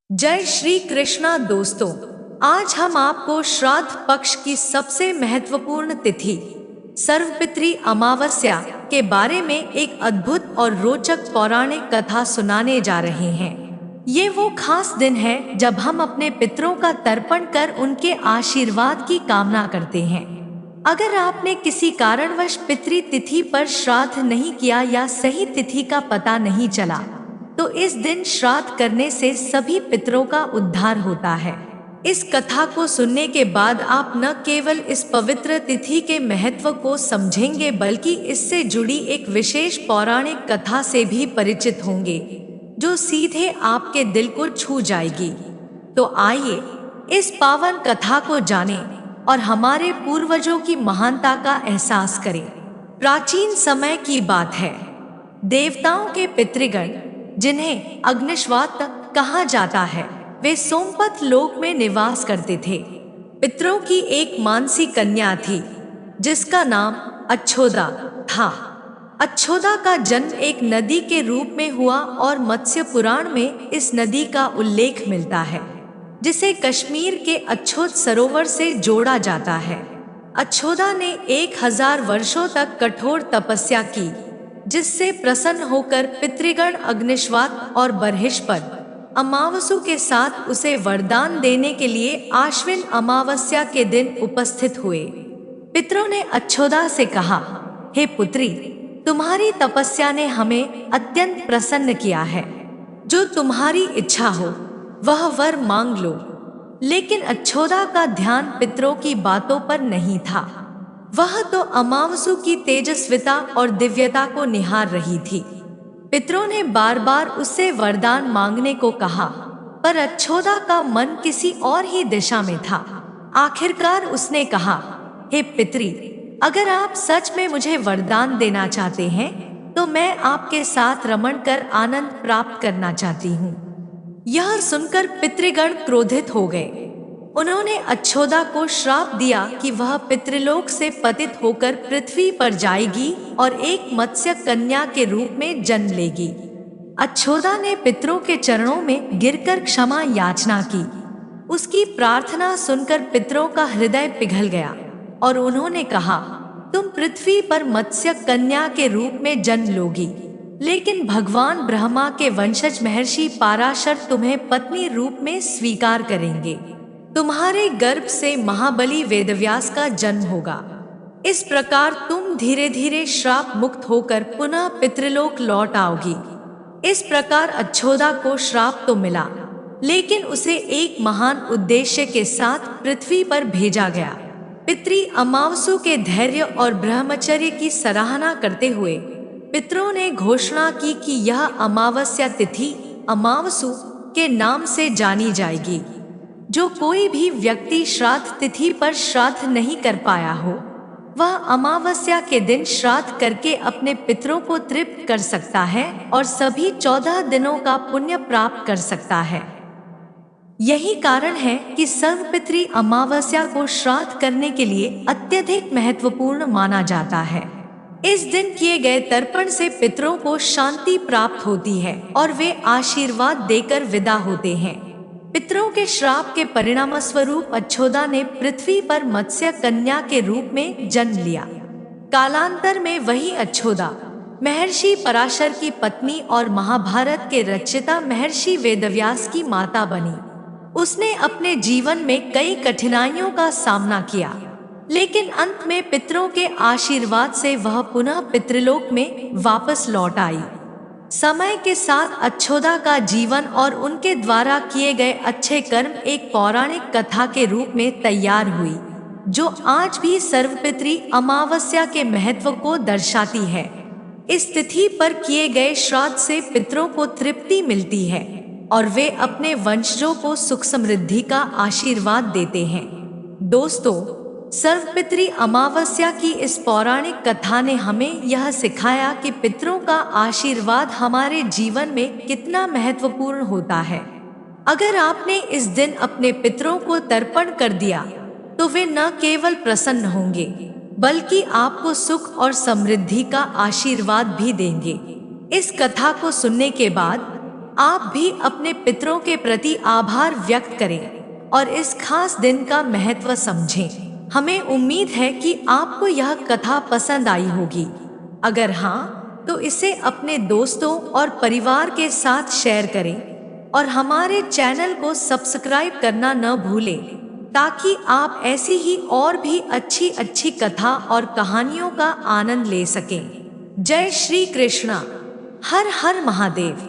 जय श्री कृष्णा दोस्तों। आज हम आपको श्राद्ध पक्ष की सबसे महत्वपूर्ण तिथि सर्वपितृ अमावस्या के बारे में एक अद्भुत और रोचक पौराणिक कथा सुनाने जा रहे हैं। ये वो खास दिन है जब हम अपने पितरों का तर्पण कर उनके आशीर्वाद की कामना करते हैं। अगर आपने किसी कारणवश पितृ तिथि पर श्राद्ध नहीं किया या सही तिथि का पता नहीं चला, तो इस दिन श्राद्ध करने से सभी पितरों का उद्धार होता है। इस कथा को सुनने के बाद आप न केवल इस पवित्र तिथि के महत्व को समझेंगे, बल्कि इससे जुड़ी एक विशेष पौराणिक कथा से भी परिचित होंगे, जो सीधे आपके दिल को छू जाएगी। तो आइए इस पावन कथा को जानें और हमारे पूर्वजों की महानता का एहसास करें। प्राचीन समय की बात है। देवताओं के पितृगण, जिन्हें अग्निश्वात कहा जाता है, वे सोमपत लोक में निवास करते थे। पितरों की एक मानसी कन्या थी जिसका नाम अच्छोदा था। अच्छोदा का जन्म एक नदी के रूप में हुआ और मत्स्य पुराण में इस नदी का उल्लेख मिलता है, जिसे कश्मीर के अच्छोद सरोवर से जोड़ा जाता है। अच्छोदा ने 1000 वर्षों तक कठोर तपस्या की, जिससे प्रसन्न होकर पितृगण अग्निश्वात और बरहिष्पद अमावसु के साथ उसे वरदान देने के लिए आश्विन अमावस्या के दिन उपस्थित हुए। पितरों ने अच्छोदा से कहा, हे पुत्री, तुम्हारी तपस्या ने हमें अत्यंत प्रसन्न किया है। जो तुम्हारी इच्छा हो वह वर मांग लो। लेकिन अच्छोदा का ध्यान पितरों की बातों पर नहीं था। वह तो अमावसु की तेजस्विता और दिव्यता को निहार रही थी। पितरों ने बार बार उससे वरदान मांगने को कहा, पर अच्छोदा का मन किसी और ही दिशा में था। आखिरकार उसने कहा, हे पितरी, अगर आप सच में मुझे वरदान देना चाहते हैं तो मैं आपके साथ रमण कर आनंद प्राप्त करना चाहती हूँ। यह सुनकर पितृगण क्रोधित हो गए। उन्होंने अच्छोदा को श्राप दिया कि वह पितृलोक से पतित होकर पृथ्वी पर जाएगी और एक मत्स्य कन्या के रूप में जन्म लेगी। अच्छोदा ने पितरों के चरणों में गिरकर क्षमा याचना की। उसकी प्रार्थना सुनकर पितरों का हृदय पिघल गया और उन्होंने कहा, तुम पृथ्वी पर मत्स्य कन्या के रूप में जन्म लोगी, लेकिन भगवान ब्रह्मा के वंशज महर्षि पाराशर तुम्हें पत्नी रूप में स्वीकार करेंगे। तुम्हारे गर्भ से महाबली वेदव्यास का जन्म होगा। इस प्रकार तुम धीरे धीरे श्राप मुक्त होकर पुनः पितृलोक लौट आओगी। इस प्रकार अच्छोदा को श्राप तो मिला, लेकिन उसे एक महान उद्देश्य के साथ पृथ्वी पर भेजा गया। पितृ अमावसु के धैर्य और ब्रह्मचर्य की सराहना करते हुए पितरों ने घोषणा की कि यह अमावस्या तिथि अमावसु के नाम से जानी जाएगी। जो कोई भी व्यक्ति श्राद्ध तिथि पर श्राद्ध नहीं कर पाया हो, वह अमावस्या के दिन श्राद्ध करके अपने पितरों को तृप्त कर सकता है और सभी 14 दिनों का पुण्य प्राप्त कर सकता है। यही कारण है कि सर्वपितृ अमावस्या को श्राद्ध करने के लिए अत्यधिक महत्वपूर्ण माना जाता है। इस दिन किए गए तर्पण से पितरों को शांति प्राप्त होती है और वे आशीर्वाद देकर विदा होते हैं। पितरों के श्राप के परिणाम स्वरूप अच्छोदा ने पृथ्वी पर मत्स्य कन्या के रूप में जन्म लिया। कालांतर में वही अच्छोदा महर्षि पराशर की पत्नी और महाभारत के रचयिता महर्षि वेदव्यास की माता बनी। उसने अपने जीवन में कई कठिनाइयों का सामना किया, लेकिन अंत में पितरों के आशीर्वाद से वह पुनः पितृलोक में वापस लौट आई। समय के साथ अच्छोदा का जीवन और उनके द्वारा किए गए अच्छे कर्म एक पौराणिक कथा के रूप में तैयार हुई, जो आज भी सर्वपितृ अमावस्या के महत्व को दर्शाती है। इस तिथि पर किए गए श्राद्ध से पितरों को तृप्ति मिलती है और वे अपने वंशजों को सुख समृद्धि का आशीर्वाद देते हैं। दोस्तों, सर्वपितृ अमावस्या की इस पौराणिक कथा ने हमें यह सिखाया कि पितरों का आशीर्वाद हमारे जीवन में कितना महत्वपूर्ण होता है। अगर आपने इस दिन अपने पितरों को तर्पण कर दिया, तो वे न केवल प्रसन्न होंगे, बल्कि आपको सुख और समृद्धि का आशीर्वाद भी देंगे। इस कथा को सुनने के बाद आप भी अपने पितरों के प्रति आभार व्यक्त करें और इस खास दिन का महत्व समझें। हमें उम्मीद है कि आपको यह कथा पसंद आई होगी। अगर हाँ, तो इसे अपने दोस्तों और परिवार के साथ शेयर करें और हमारे चैनल को सब्सक्राइब करना न भूलें, ताकि आप ऐसी ही और भी अच्छी अच्छी कथा और कहानियों का आनंद ले सकें। जय श्री कृष्णा। हर हर महादेव।